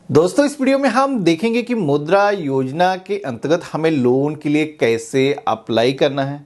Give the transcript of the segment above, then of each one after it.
दोस्तों इस वीडियो में हम देखेंगे कि मुद्रा योजना के अंतर्गत हमें लोन के लिए कैसे अप्लाई करना है।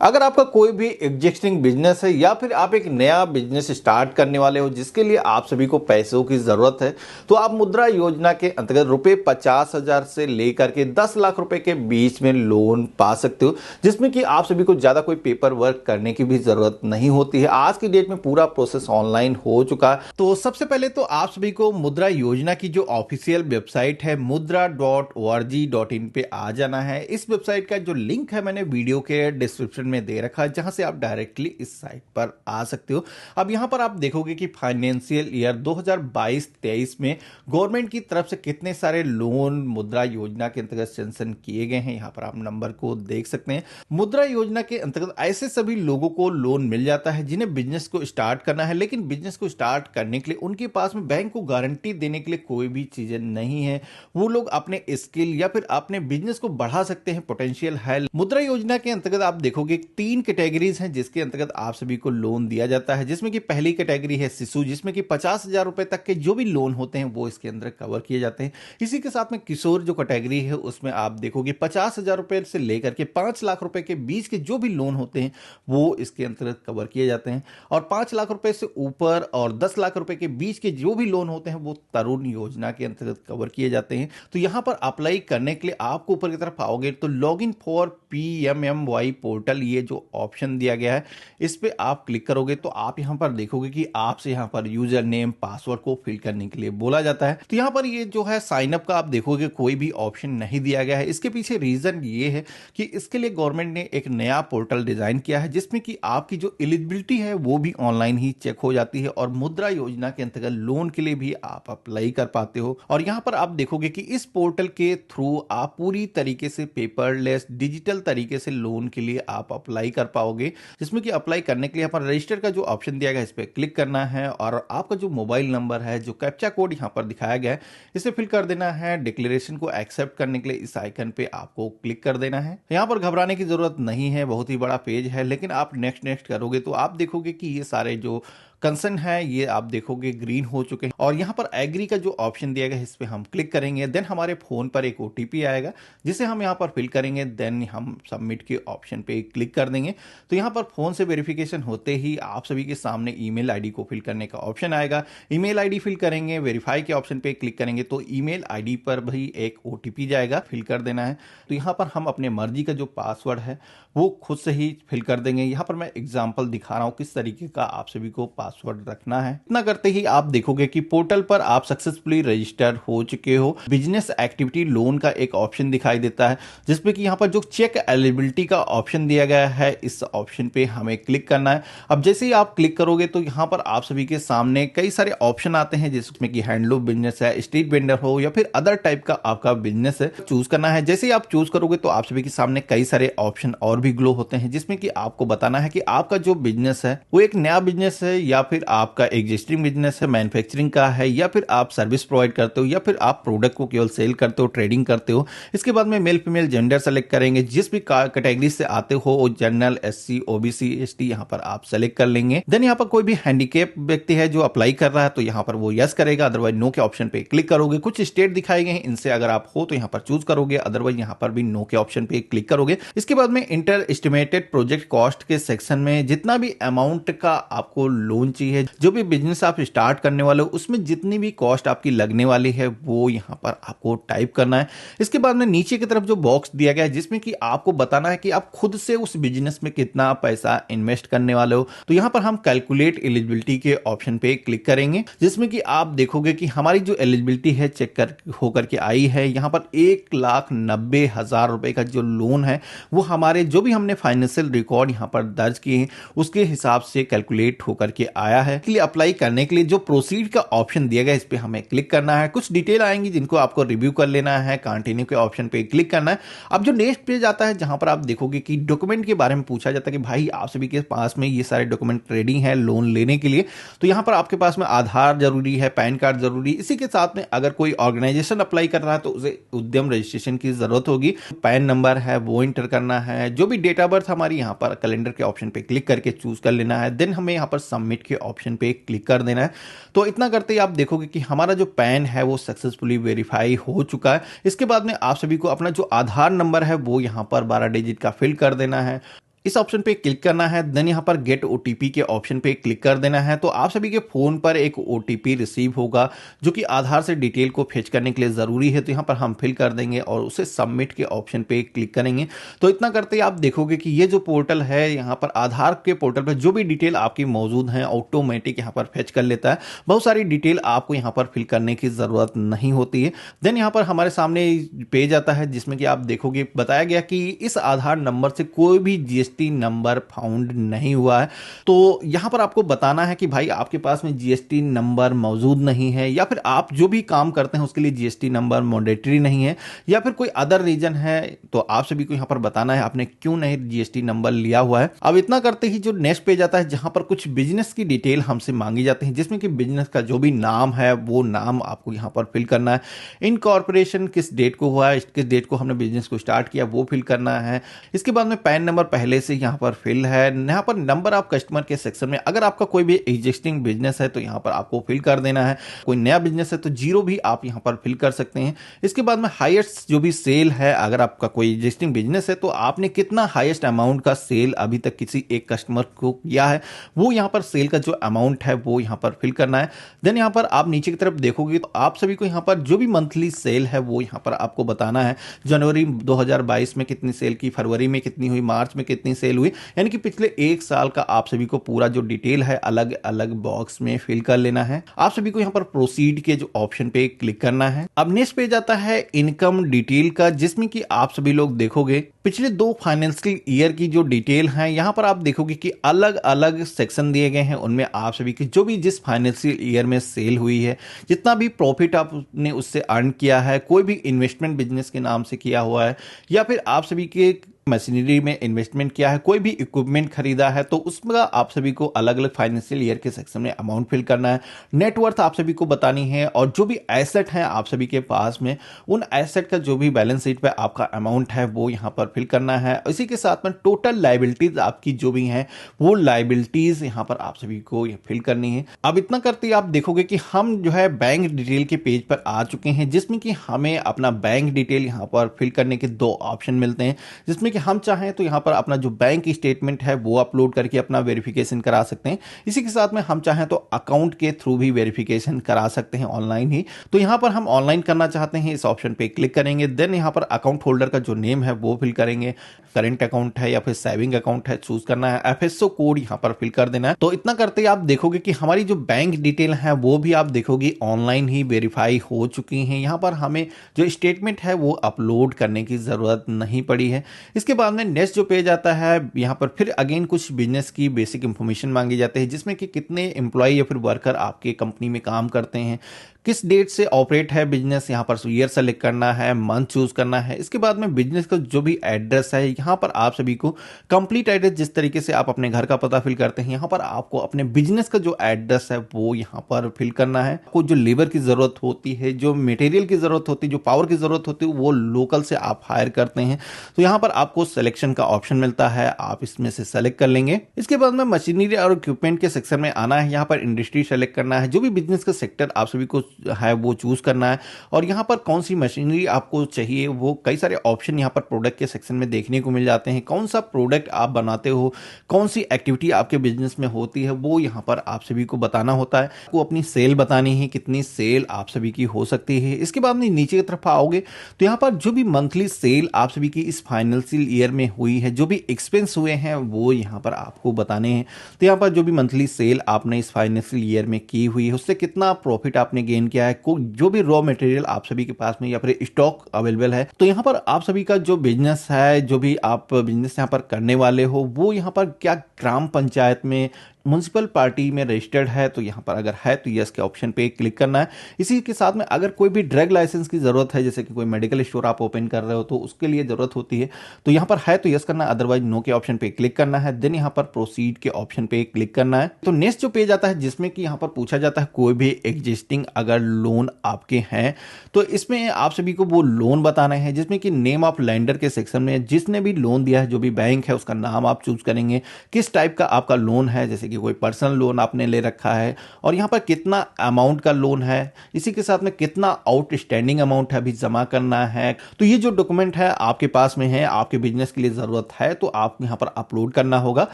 अगर आपका कोई भी एग्जिस्टिंग बिजनेस है या फिर आप एक नया बिजनेस स्टार्ट करने वाले हो जिसके लिए आप सभी को पैसों की जरूरत है, तो आप मुद्रा योजना के अंतर्गत रुपए 50,000 से लेकर के 10 लाख रुपए के बीच में लोन पा सकते हो, जिसमें कि आप सभी को ज्यादा कोई पेपर वर्क करने की भी जरूरत नहीं होती है। आज की डेट में पूरा प्रोसेस ऑनलाइन हो चुका है। तो सबसे पहले तो आप सभी को मुद्रा योजना की जो ऑफिशियल वेबसाइट है mudra.org.in पे आ जाना है। इस वेबसाइट का जो लिंक है मैंने वीडियो के डिस्क्रिप्शन में दे रखा है, जहां से आप डायरेक्टली इस साइट पर आ सकते हो। अब यहां पर आप देखोगे कि फाइनेंशियल ईयर 2022-23 में गवर्नमेंट की तरफ से कितने सारे लोन मुद्रा योजना के अंतर्गत सैंक्शन किए गए हैं। यहां पर आप नंबर को देख सकते हैं। मुद्रा योजना के अंतर्गत ऐसे सभी लोगों को लोन मिल जाता है जिन्हें बिजनेस को स्टार्ट करना है, लेकिन बिजनेस को स्टार्ट करने के लिए उनके पास में बैंक को गारंटी देने के लिए कोई भी चीजें नहीं है। वो लोग अपने स्किल या फिर अपने बिजनेस को बढ़ा सकते हैं, पोटेंशियल है। मुद्रा योजना के अंतर्गत आप देखोगे 3 कैटेगरीज हैं जिसके अंतर्गत आप सभी को लोन दिया जाता है, जिसमें कि पहली कैटेगरी है शिशु, जिसमें कि 50,000 रुपए तक के जो भी लोन होते हैं वो इसके अंदर कवर किए जाते हैं। इसी के साथ में किशोर जो कैटेगरी है उसमें आप देखोगे 50,000 रुपए से लेकर के 5 लाख रुपए के बीच के जो भी लोन होते हैं वो इसके अंतर्गत कवर किए जाते हैं। और 5 लाख रुपए से ऊपर और 10 लाख रुपए के बीच के जो भी लोन होते हैं वो तरुण योजना के अंतर्गत कवर किए जाते हैं। तो यहां पर अप्लाई करने के लिए आपको ऊपर की तरफ आओगे तो log in for PMMY portal, ये जो ऑप्शन दिया गया है इस पे आप क्लिक करोगे तो आप यहां पर देखोगे कि आपसे यहां पर यूजर नेम पासवर्ड को फिल करने के लिए बोला जाता है। तो यहां पर ये जो है साइन अप का आप देखोगे कोई भी ऑप्शन नहीं दिया गया है। इसके पीछे रीजन ये है कि इसके लिए गवर्नमेंट ने एक नया पोर्टल डिजाइन किया है जिसमें कि आपकी जो एलिजिबिलिटी है वो भी ऑनलाइन ही चेक हो जाती है और मुद्रा योजना के अंतर्गत लोन के लिए भी आप अप्लाई कर पाते हो। और यहां पर आप देखोगे कि इस पोर्टल के थ्रू आप पूरी तरीके से पेपरलेस डिजिटल तरीके से लोन के लिए आप अप्लाई कर पाओगे, जिसमें कि अप्लाई करने के लिए यहाँ पर रजिस्टर का जो ऑप्शन दिया गया है इस पर क्लिक करना है और आपका जो मोबाइल नंबर है, जो कैप्चा कोड यहाँ पर दिखाया गया है, इसे फिल कर देना है। डिक्लेरेशन को एक्सेप्ट करने के लिए इस आइकन पे आपको क्लिक कर देना है। यहाँ पर घबराने की जरूरत नहीं है, बहुत ही बड़ा पेज है, लेकिन आप नेक्स्ट नेक्स्ट करोगे तो आप देखोगे कि ये सारे जो कंसर्न है ये आप देखोगे ग्रीन हो चुके हैं। और यहाँ पर एग्री का जो ऑप्शन दिया गया है इस पे हम क्लिक करेंगे। देन हमारे फोन पर एक OTP आएगा जिसे हम यहाँ पर फिल करेंगे। देन हम सबमिट के ऑप्शन पे क्लिक कर देंगे। तो यहाँ पर फोन से वेरिफिकेशन होते ही आप सभी के सामने ईमेल आईडी को फिल करने का ऑप्शन आएगा। ईमेल आईडी फिल करेंगे, वेरीफाई के ऑप्शन पे क्लिक करेंगे तो ईमेल आईडी पर भी एक OTP जाएगा, फिल कर देना है। तो यहाँ पर हम अपने मर्जी का जो पासवर्ड है वो खुद से ही फिल कर देंगे। यहाँ पर मैं एग्जाम्पल दिखा रहा हूँ किस तरीके का आप सभी को पासवर्ड रखना है। इतना करते ही आप देखोगे कि पोर्टल पर आप सक्सेसफुली रजिस्टर हो चुके हो। बिजनेस एक्टिविटी लोन का एक ऑप्शन दिखाई देता है जिसमें कि यहाँ पर जो चेक एलिजिबिलिटी का ऑप्शन दिया गया है इस ऑप्शन पे हमें क्लिक करना है। अब जैसे ही आप क्लिक करोगे तो यहाँ पर आप सभी के सामने कई सारे ऑप्शन आते हैं जिसमें कि हैंडलूम बिजनेस है, स्ट्रीट वेंडर हो या फिर अदर टाइप का आपका बिजनेस है, चूज करना है। जैसे ही आप चूज करोगे तो आप सभी के सामने कई सारे ऑप्शन और भी ग्लो होते हैं जिसमें कि आपको बताना है कि आपका जो बिजनेस है वो एक नया बिजनेस है या फिर आपका एग्जिस्टिंग बिजनेस है, मैन्युफैक्चरिंग का है, या फिर आप सर्विस प्रोवाइड करते हो, या फिर आप प्रोडक्ट को केवल सेल करते हो, ट्रेडिंग करते हो। इसके बाद में मेल फीमेल जेंडर सेलेक्ट करेंगे। जिस भी कैटेगरी से आते हो, जनरल, SC, OBC, ST यहाँ पर आप सेलेक्ट कर लेंगे। देन यहाँ पर कोई भी हैंडीकैप व्यक्ति है जो अप्लाई कर रहा है तो यहाँ पर वो यस करेगा, अदरवाइज नो के ऑप्शन पे क्लिक करोगे। कुछ स्टेट दिखाए गए हैं, इनसे अगर आप हो तो यहाँ पर चूज करोगे, अदरवाइज यहाँ पर भी नो के ऑप्शन पे क्लिक करोगे। इसके बाद में इंटर एस्टिमेटेड प्रोजेक्ट कॉस्ट के सेक्शन में जितना भी अमाउंट का आपको लोन चाहिए, जो भी बिजनेस आप स्टार्ट करने वाले हो उसमें जितनी भी कॉस्ट आपकी लगने वाली है वो यहाँ पर आपको टाइप करना है। इसके बाद में नीचे की तरफ जो बॉक्स दिया गया है जिसमें कि आपको बताना है कि आप खुद से उस बिजनेस में कितना पैसा इन्वेस्ट करने वाले हो, तो यहाँ पर हम कैलकुलेट एलिजिबिलिटी के ऑप्शन पे क्लिक करेंगे, जिसमें कि आप देखोगे कि हमारी जो एलिजिबिलिटी है चेक कर होकर के आई है। यहाँ पर 1,90,000 रुपए का जो लोन है वो हमारे जो भी हमने फाइनेंशियल रिकॉर्ड यहाँ पर दर्ज किए हैं उसके हिसाब से कैलकुलेट होकर के आया है। इसलिए अप्लाई करने के लिए जो प्रोसीड का ऑप्शन दिया गया इस पे हमें क्लिक करना है। कुछ डिटेल आएंगी जिनको आपको रिव्यू कर लेना है, कंटिन्यू के ऑप्शन पे क्लिक करना है। अब जो नेक्स्ट पेज आता है जहां पर आप देखोगे कि डॉक्यूमेंट के बारे में पूछा जाता है कि भाई आप सभी के पास में ये सारे डॉक्यूमेंट रेडी हैं लोन लेने के लिए। तो यहाँ पर आपके पास में आधार जरूरी है, पैन कार्ड जरूरी, इसी के साथ में अगर कोई ऑर्गेनाइजेशन अप्लाई कर रहा है तो उसे उद्यम रजिस्ट्रेशन की जरूरत होगी। पैन नंबर है वो इंटर करना है, जो भी डेट ऑफ बर्थ हमारी यहाँ पर कैलेंडर के ऑप्शन पे क्लिक करके चूज कर लेना है। देन हमें यहाँ पर सबमिट सबमिट के ऑप्शन पे क्लिक कर देना है। तो इतना करते ही आप देखोगे कि हमारा जो पैन है वो सक्सेसफुली वेरीफाई हो चुका है। इसके बाद में आप सभी को अपना जो आधार नंबर है वो यहाँ पर 12 डिजिट का फिल कर देना है। इस ऑप्शन पे क्लिक करना है, देन यहाँ पर गेट ओटीपी के ऑप्शन पे क्लिक कर देना है। तो आप सभी के फोन पर एक ओटीपी रिसीव होगा जो कि आधार से डिटेल को फेच करने के लिए जरूरी है। तो यहाँ पर हम फिल कर देंगे और उसे सबमिट के ऑप्शन पे क्लिक करेंगे। तो इतना करते ही आप देखोगे कि ये जो पोर्टल है यहाँ पर आधार के पोर्टल पर जो भी डिटेल आपकी मौजूद है ऑटोमेटिक यहाँ पर फेच कर लेता है। बहुत सारी डिटेल आपको यहाँ पर फिल करने की जरूरत नहीं होती है। देन यहाँ पर हमारे सामने पेज आता है जिसमें कि आप देखोगे बताया गया कि इस आधार नंबर से कोई भी जीएसटी नंबर फाउंड नहीं हुआ है। तो यहां पर आपको बताना है कि भाई आपके पास में जीएसटी नंबर मौजूद नहीं है, या फिर आप जो भी काम करते हैं उसके लिए जीएसटी नंबर मैंडेटरी नहीं है, या फिर कोई अदर रीजन है। तो आप सभी को यहां पर बताना है आपने क्यों नहीं जीएसटी नंबर लिया हुआ है। अब इतना करते ही जो नेक्स्ट पेज आता है जहां पर कुछ बिजनेस की डिटेल हमसे मांगी जाती है, जिसमें कि बिजनेस का जो भी नाम है वो नाम आपको यहां पर फिल करना है। इनकॉर्पोरेशन किस डेट को हुआ है, किस डेट को हमने बिजनेस को स्टार्ट किया वो फिल करना है। इसके बाद में पैन नंबर पहले से यहाँ पर फिल है। यहाँ पर नंबर ऑफ कस्टमर के सेक्शन में अगर आपका कोई भी एग्जिस्टिंग बिजनेस है तो यहाँ पर आपको फिल कर देना है। कोई नया बिजनेस है तो 0 भी आप यहाँ पर फिल कर सकते हैं। इसके बाद में हाईएस्ट जो भी सेल है, अगर आपका कोई एग्जिस्टिंग बिजनेस है तो आपने कितना हाईएस्ट अमाउंट का सेल अभी तक किसी एक कस्टमर को किया है वो यहाँ पर सेल का जो अमाउंट है वो यहाँ पर फिल करना है। देन यहाँ पर आप नीचे की तरफ देखोगे तो आप सभी को यहाँ पर जो भी मंथली सेल है वो यहाँ पर आपको बताना है। जनवरी 2022 में कितनी सेल की, फरवरी में कितनी हुई, मार्च में कितनी सेल हुई, यानी कि पिछले एक साल का आप सभी को पूरा जो डिटेल है अलग अलग बॉक्स में फिल कर लेना है। आप सभी को यहाँ पर प्रोसीड के जो ऑप्शन पे क्लिक करना है। अब नेक्स्ट पेज आता है इनकम डिटेल का, जिसमें कि आप सभी लोग देखोगे पिछले 2 फाइनेंशियल ईयर की जो डिटेल है। यहाँ पर आप देखोगे कि अलग अलग सेक्शन दिए गए हैं, उनमें आप सभी की जो भी जिस फाइनेंशियल ईयर में सेल हुई है, जितना भी प्रॉफिट आपने उससे अर्न किया है, कोई भी इन्वेस्टमेंट बिजनेस के नाम से किया हुआ है, या फिर आप सभी के मशीनरी में इन्वेस्टमेंट किया है, कोई भी इक्विपमेंट खरीदा है, तो उसमें आप सभी को अलग अलग फाइनेंशियल ईयर के सेक्शन में अमाउंट फिल करना है। नेटवर्थ आप सभी को बतानी है, और जो भी एसेट है आप सभी के पास में, उन एसेट का जो भी बैलेंस शीट पे आपका अमाउंट है वो यहाँ पर फिल करना है। इसी के साथ में टोटल लाइबिलिटीज आपकी जो भी हैं वो लाइबिलिटीज यहाँ पर आप सभी को फिल करनी है। अब इतना करते ही आप देखोगे कि हम जो है बैंक डिटेल के पेज पर आ चुके हैं, जिसमें कि हमें अपना बैंक डिटेल यहाँ पर फिल करने के 2 ऑप्शन मिलते हैं, जिसमें कि हम चाहें तो यहाँ पर अपना जो बैंक स्टेटमेंट है वो अपलोड करके अपना वेरिफिकेशन करा सकते हैं। इसी के साथ में हम चाहें तो अकाउंट के थ्रू भी वेरिफिकेशन करा सकते हैं ऑनलाइन ही। तो यहाँ पर हम ऑनलाइन करना चाहते हैं, इस ऑप्शन पे क्लिक करेंगे। देन यहाँ पर अकाउंट होल्डर का जो नेम है वो फिल करेंगे, करेंट अकाउंट है या फिर सेविंग अकाउंट है चूज करना है, एफएसओ कोड यहाँ पर फिल कर देना है। तो इतना करते ही आप देखोगे कि हमारी जो बैंक डिटेल है वो भी आप देखोगे ऑनलाइन ही वेरीफाई हो चुकी हैं। यहाँ पर हमें जो स्टेटमेंट है वो अपलोड करने की जरूरत नहीं पड़ी है। इसके बाद में नेक्स्ट जो पेज आता है, यहाँ पर फिर अगेन कुछ बिजनेस की बेसिक इंफॉर्मेशन मांगी जाती है, जिसमें कि कितने एम्प्लॉय या फिर वर्कर आपके कंपनी में काम करते हैं, किस डेट से ऑपरेट है बिजनेस, यहाँ पर ईयर सेलेक्ट करना है, मंथ चूज करना है। इसके बाद में बिजनेस का जो भी एड्रेस है, यहाँ पर आप सभी को कंप्लीट एड्रेस, जिस तरीके से आप अपने घर का पता फिल करते हैं, यहाँ पर आपको अपने बिजनेस का जो एड्रेस है वो यहाँ पर फिल करना है। आपको जो लेबर की जरूरत होती है, जो मटेरियल की जरूरत होती है, जो पावर की जरूरत होती है, वो लोकल से आप हायर करते हैं। तो यहाँ पर आपको सिलेक्शन का ऑप्शन मिलता है, आप इसमें से सेलेक्ट कर लेंगे। इसके बाद में मशीनरी और इक्विपमेंट के सेक्शन में आना है, यहाँ पर इंडस्ट्री सेलेक्ट करना है, जो भी बिजनेस का सेक्टर आप सभी को है वो चूज करना है, और यहाँ पर कौन सी मशीनरी आपको चाहिए वो कई सारे ऑप्शन यहाँ पर प्रोडक्ट के सेक्शन में देखने को मिल जाते हैं। कौन सा प्रोडक्ट आप बनाते हो, कौन सी एक्टिविटी आपके बिजनेस में होती है, वो यहाँ पर आप सभी को बताना होता है। आपको अपनी सेल बतानी है, कितनी सेल आप सभी की हो सकती है। इसके बाद में नीचे की तरफ आओगे तो यहाँ पर जो भी मंथली सेल आप सभी की इस फाइनेंशियल ईयर में हुई है, जो भी एक्सपेंस हुए हैं वो यहाँ पर आपको बताने हैं। तो यहाँ पर जो भी मंथली सेल आपने इस फाइनेंशियल ईयर में की हुई है, उससे कितना प्रॉफिट आपने गेन किया है, जो भी रॉ मटेरियल आप सभी के पास में या फिर स्टॉक अवेलेबल है, तो यहाँ पर आप सभी का जो बिजनेस है, जो भी आप बिजनेस यहाँ पर करने वाले हो, वो यहाँ पर क्या ग्राम पंचायत में, म्युनिसिपल पार्टी में रजिस्टर्ड है, तो यहाँ पर अगर है तो यस के ऑप्शन पे क्लिक करना है। इसी के साथ में अगर कोई भी ड्रग लाइसेंस की जरूरत है, जैसे कि कोई मेडिकल स्टोर आप ओपन कर रहे हो तो उसके लिए जरूरत होती है, तो यहाँ पर है तो यस करना है, अदरवाइज नो के ऑप्शन पे क्लिक करना है। देन यहाँ पर प्रोसीड के ऑप्शन पे क्लिक करना है। तो नेक्स्ट जो पेज आता है जिसमें कि यहाँ पर पूछा जाता है कोई भी एग्जिस्टिंग अगर लोन आपके हैं, तो इसमें आप सभी को वो लोन बताना है, जिसमें कि नेम ऑफ लेंडर के सेक्शन में जिसने भी लोन दिया है, जो भी बैंक है उसका नाम आप चूज करेंगे, किस टाइप का आपका लोन है, जैसे कि कि कोई पर्सनल लोन आपने ले रखा है और यहाँ पर कितना अमाउंट का लोन है, इसी के साथ में कितना आउटस्टैंडिंग अमाउंट है अभी जमा करना है। तो ये जो डॉक्यूमेंट है आपके पास में है, आपके बिजनेस के लिए ज़रूरत है तो आप यहाँ पर अपलोड करना होगा।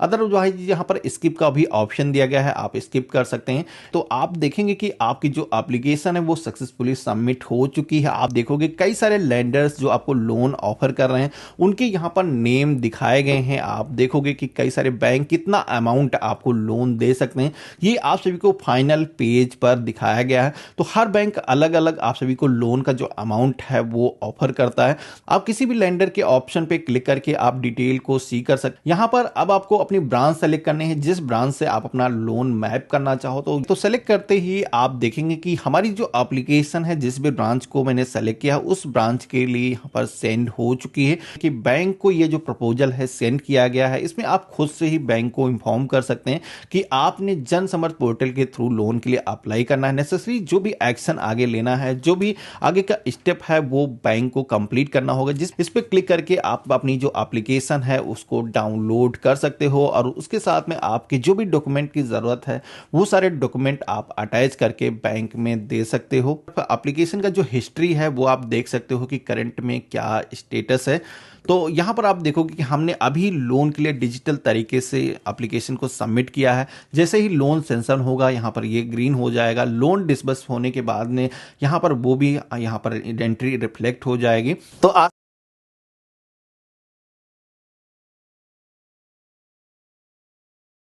अदरवाइज यहाँ पर स्किप का भी ऑप्शन दिया गया है, आप स्किप कर सकते हैं। तो आप देखेंगे कि आपकी जो एप्लीकेशन है वो सक्सेसफुली सबमिट हो चुकी है। आप देखोगे कई सारे लैंडर्स जो आपको लोन ऑफर कर रहे हैं उनके यहाँ पर नेम दिखाए गए हैं। आप देखोगे कि कई सारे बैंक कितना अमाउंट आपको लोन दे सकते हैं, ये आप सभी को फाइनल पेज पर दिखाया गया है। तो हर बैंक अलग अलग आप सभी को लोन का जो अमाउंट है वो ऑफर करता है। आप किसी भी लेंडर के ऑप्शन पे क्लिक करके आप डिटेल को सी कर सकते। यहाँ पर अब आपको अपनी ब्रांच सेलेक्ट करने हैं, जिस ब्रांच से आप अपना लोन मैप करना चाहो तो सेलेक्ट करते ही आप देखेंगे कि हमारी जो एप्लीकेशन है जिस भी ब्रांच को मैंने सेलेक्ट किया उस ब्रांच के लिए यहाँ पर सेंड हो चुकी है कि बैंक को ये जो प्रपोजल है सेंड किया गया है। इसमें आप खुद से ही बैंक को इन्फॉर्म कर सकते हैं कि आपने जन समर्थ पोर्टल के थ्रू लोन के लिए अप्लाई करना है। नेसेसरी जो भी एक्शन आगे लेना है, जो भी आगे का स्टेप है वो बैंक को कंप्लीट करना होगा। जिस इस पे क्लिक करके आप अपनी जो एप्लीकेशन है उसको डाउनलोड कर सकते हो और उसके साथ में आपके जो भी डॉक्यूमेंट की जरूरत है वो सारे डॉक्यूमेंट आप अटैच करके बैंक में दे सकते हो। एप्लीकेशन का जो हिस्ट्री है वो आप देख सकते हो कि करंट में क्या स्टेटस है। तो यहाँ पर आप देखोगे कि हमने अभी लोन के लिए डिजिटल तरीके से एप्लीकेशन को सबमिट किया है। जैसे ही लोन सेंक्शन होगा यहाँ पर ये ग्रीन हो जाएगा। लोन डिसबर्स होने के बाद में यहाँ पर वो भी यहाँ पर एंट्री रिफ्लेक्ट हो जाएगी। तो